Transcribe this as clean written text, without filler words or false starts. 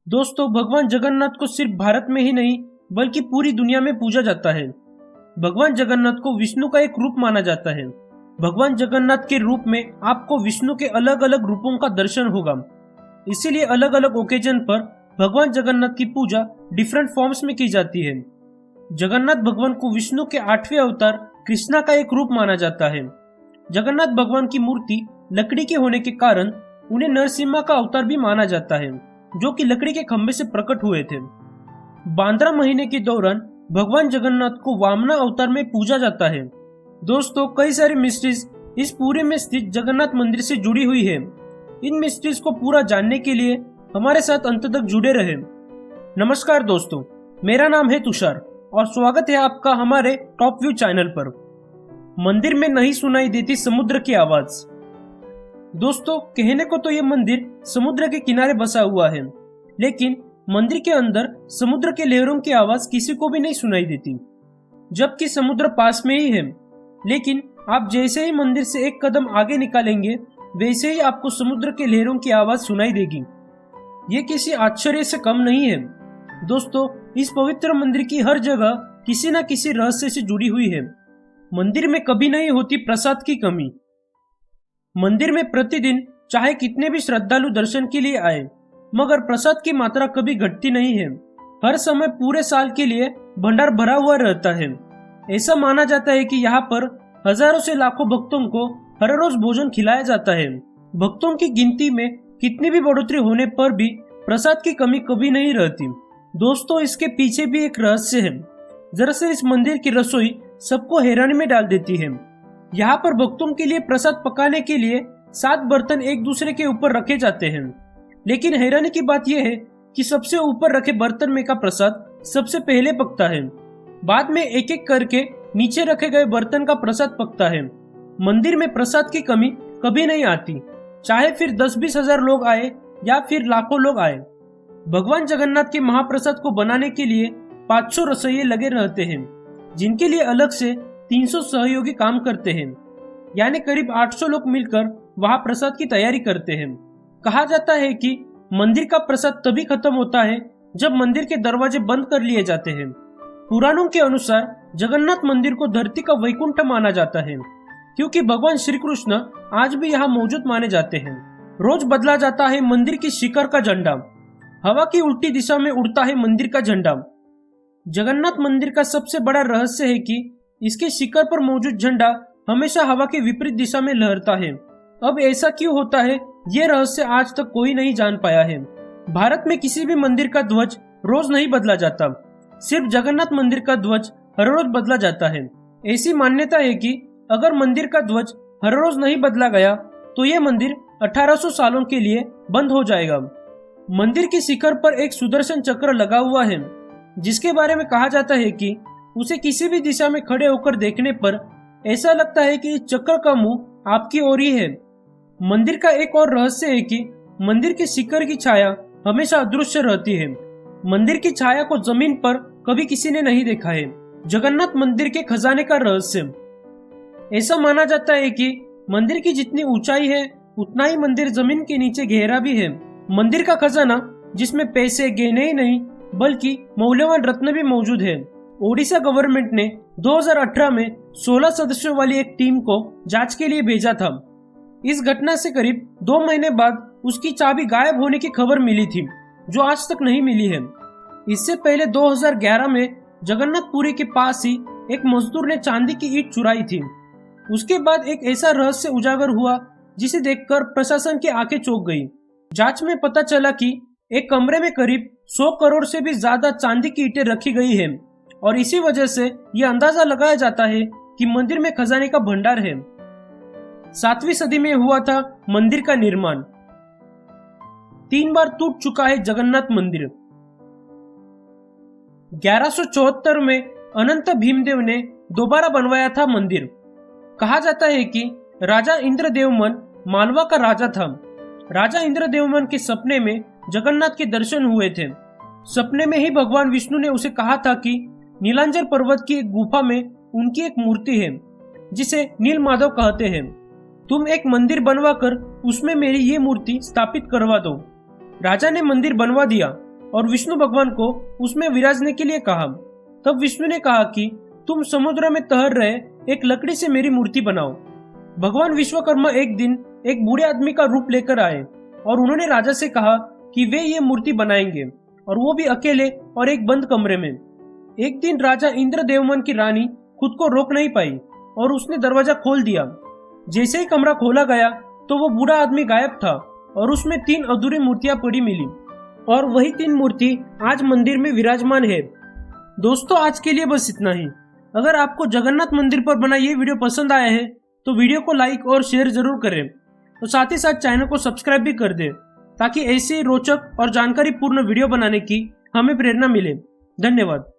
दोस्तों, भगवान जगन्नाथ को सिर्फ भारत में ही नहीं बल्कि पूरी दुनिया में पूजा जाता है। भगवान जगन्नाथ को विष्णु का एक रूप माना जाता है। भगवान जगन्नाथ के रूप में आपको विष्णु के अलग अलग रूपों का दर्शन होगा। इसीलिए अलग अलग ओकेजन पर भगवान जगन्नाथ की पूजा डिफरेंट फॉर्म्स में की जाती है। जगन्नाथ भगवान को विष्णु के 8वें अवतार कृष्णा का एक रूप माना जाता है। जगन्नाथ भगवान की मूर्ति लकड़ी के होने के कारण उन्हें नरसिम्हा का अवतार भी माना जाता है, जो कि लकड़ी के खंभे से प्रकट हुए थे। बांद्रा महीने के दौरान भगवान जगन्नाथ को वामना अवतार में पूजा जाता है। दोस्तों, कई सारी मिस्ट्रीज इस पूरे में स्थित जगन्नाथ मंदिर से जुड़ी हुई है। इन मिस्ट्रीज को पूरा जानने के लिए हमारे साथ अंत तक जुड़े रहे। नमस्कार दोस्तों, मेरा नाम है तुषार और स्वागत है आपका हमारे टॉप व्यू चैनल पर। मंदिर में नहीं सुनाई देती समुद्र की आवाज। दोस्तों, कहने को तो ये मंदिर समुद्र के किनारे बसा हुआ है, लेकिन मंदिर के अंदर समुद्र के लहरों की आवाज किसी को भी नहीं सुनाई देती, जबकि समुद्र पास में ही है। लेकिन आप जैसे ही मंदिर से एक कदम आगे निकालेंगे, वैसे ही आपको समुद्र के लहरों की आवाज सुनाई देगी। ये किसी आश्चर्य से कम नहीं है। दोस्तों, इस पवित्र मंदिर की हर जगह किसी न किसी रहस्य से जुड़ी हुई है। मंदिर में कभी नहीं होती प्रसाद की कमी। मंदिर में प्रतिदिन चाहे कितने भी श्रद्धालु दर्शन के लिए आए, मगर प्रसाद की मात्रा कभी घटती नहीं है। हर समय पूरे साल के लिए भंडार भरा हुआ रहता है। ऐसा माना जाता है कि यहाँ पर हजारों से लाखों भक्तों को हर रोज भोजन खिलाया जाता है। भक्तों की गिनती में कितनी भी बढ़ोतरी होने पर भी प्रसाद की कमी कभी नहीं रहती। दोस्तों, इसके पीछे भी एक रहस्य है। दरअसल इस मंदिर की रसोई सबको हैरानी में डाल देती है। यहाँ पर भक्तों के लिए प्रसाद पकाने के लिए 7 बर्तन एक दूसरे के ऊपर रखे जाते हैं, लेकिन हैरानी की बात यह है कि सबसे ऊपर रखे बर्तन में का प्रसाद सबसे पहले पकता है। बाद में एक एक करके नीचे रखे गए बर्तन का प्रसाद पकता है। मंदिर में प्रसाद की कमी कभी नहीं आती, चाहे फिर 10-20 हजार लोग आए या फिर लाखों लोग आए। भगवान जगन्नाथ के महाप्रसाद को बनाने के लिए 500 रसोइये लगे रहते हैं, जिनके लिए अलग से 300 सहयोगी काम करते हैं। यानी करीब 800 लोग मिलकर वहां प्रसाद की तैयारी करते हैं। कहा जाता है कि मंदिर का प्रसाद तभी खत्म होता है जब मंदिर के दरवाजे बंद कर लिए जाते हैं। पुराणों के अनुसार जगन्नाथ मंदिर को धरती का वैकुंठ माना जाता है, क्योंकि भगवान श्री कृष्ण आज भी यहाँ मौजूद माने जाते हैं। रोज बदला जाता है मंदिर की शिखर का झंडा। हवा की उल्टी दिशा में उड़ता है मंदिर का झंडा। जगन्नाथ मंदिर का सबसे बड़ा रहस्य है कि इसके शिखर पर मौजूद झंडा हमेशा हवा के विपरीत दिशा में लहरता है। अब ऐसा क्यों होता है, ये रहस्य आज तक कोई नहीं जान पाया है। भारत में किसी भी मंदिर का ध्वज रोज नहीं बदला जाता, सिर्फ जगन्नाथ मंदिर का ध्वज हर रोज बदला जाता है। ऐसी मान्यता है कि अगर मंदिर का ध्वज हर रोज नहीं बदला गया तो ये मंदिर 1800 सालों के लिए बंद हो जाएगा। मंदिर की शिखर पर एक सुदर्शन चक्र लगा हुआ है, जिसके बारे में कहा जाता है कि उसे किसी भी दिशा में खड़े होकर देखने पर ऐसा लगता है कि इस चक्र का मुंह आपकी ओर ही है। मंदिर का एक और रहस्य है कि मंदिर के शिखर की छाया हमेशा अदृश्य रहती है। मंदिर की छाया को जमीन पर कभी किसी ने नहीं देखा है। जगन्नाथ मंदिर के खजाने का रहस्य। ऐसा माना जाता है कि मंदिर की जितनी ऊंचाई है उतना ही मंदिर जमीन के नीचे गहरा भी है। मंदिर का खजाना, जिसमें पैसे गहने ही नहीं बल्कि मूल्यवान रत्न भी मौजूद है। ओडिशा गवर्नमेंट ने 2018 में 16 सदस्यों वाली एक टीम को जांच के लिए भेजा था। इस घटना से करीब 2 महीने बाद उसकी चाबी गायब होने की खबर मिली थी, जो आज तक नहीं मिली है। इससे पहले 2011 में जगन्नाथपुरी के पास ही एक मजदूर ने चांदी की ईंट चुराई थी। उसके बाद एक ऐसा रहस्य उजागर हुआ जिसे देखकर प्रशासन की आंखें चौंक गई। जांच में पता चला कि एक कमरे में करीब 100 करोड़ से भी ज्यादा चांदी की ईंटें रखी गई है, और इसी वजह से यह अंदाजा लगाया जाता है कि मंदिर में खजाने का भंडार है। 7वीं सदी में हुआ था मंदिर का निर्माण। 3 बार टूट चुका है जगन्नाथ मंदिर। 1174 में अनंत भीमदेव ने दोबारा बनवाया था मंदिर। कहा जाता है कि राजा इंद्रदेवमन मालवा का राजा था। राजा इंद्रदेवमन के सपने में जगन्नाथ के दर्शन हुए थे। सपने में ही भगवान विष्णु ने उसे कहा था कि नीलांजर पर्वत की एक गुफा में उनकी एक मूर्ति है, जिसे नील माधव कहते हैं। तुम एक मंदिर बनवाकर उसमें मेरी ये मूर्ति स्थापित करवा दो। राजा ने मंदिर बनवा दिया और विष्णु भगवान को उसमें विराजने के लिए कहा। तब विष्णु ने कहा कि तुम समुद्र में तैर रहे एक लकड़ी से मेरी मूर्ति बनाओ। भगवान विश्वकर्मा एक दिन एक बूढ़े आदमी का रूप लेकर आए और उन्होंने राजा से कहा कि वे ये मूर्ति बनाएंगे, और वो भी अकेले और एक बंद कमरे में। एक दिन राजा इंद्रदेवमन की रानी खुद को रोक नहीं पाई और उसने दरवाजा खोल दिया। जैसे ही कमरा खोला गया तो वो बूढ़ा आदमी गायब था और उसमें 3 अधूरी मूर्तियां पड़ी मिली, और वही 3 मूर्ति आज मंदिर में विराजमान है। दोस्तों, आज के लिए बस इतना ही। अगर आपको जगन्नाथ मंदिर पर बना ये वीडियो पसंद आया है तो वीडियो को लाइक और शेयर जरूर करें, तो साथ ही साथ चैनल को सब्सक्राइब भी कर दें, ताकि ऐसे रोचक और जानकारी पूर्ण वीडियो बनाने की हमें प्रेरणा मिले। धन्यवाद।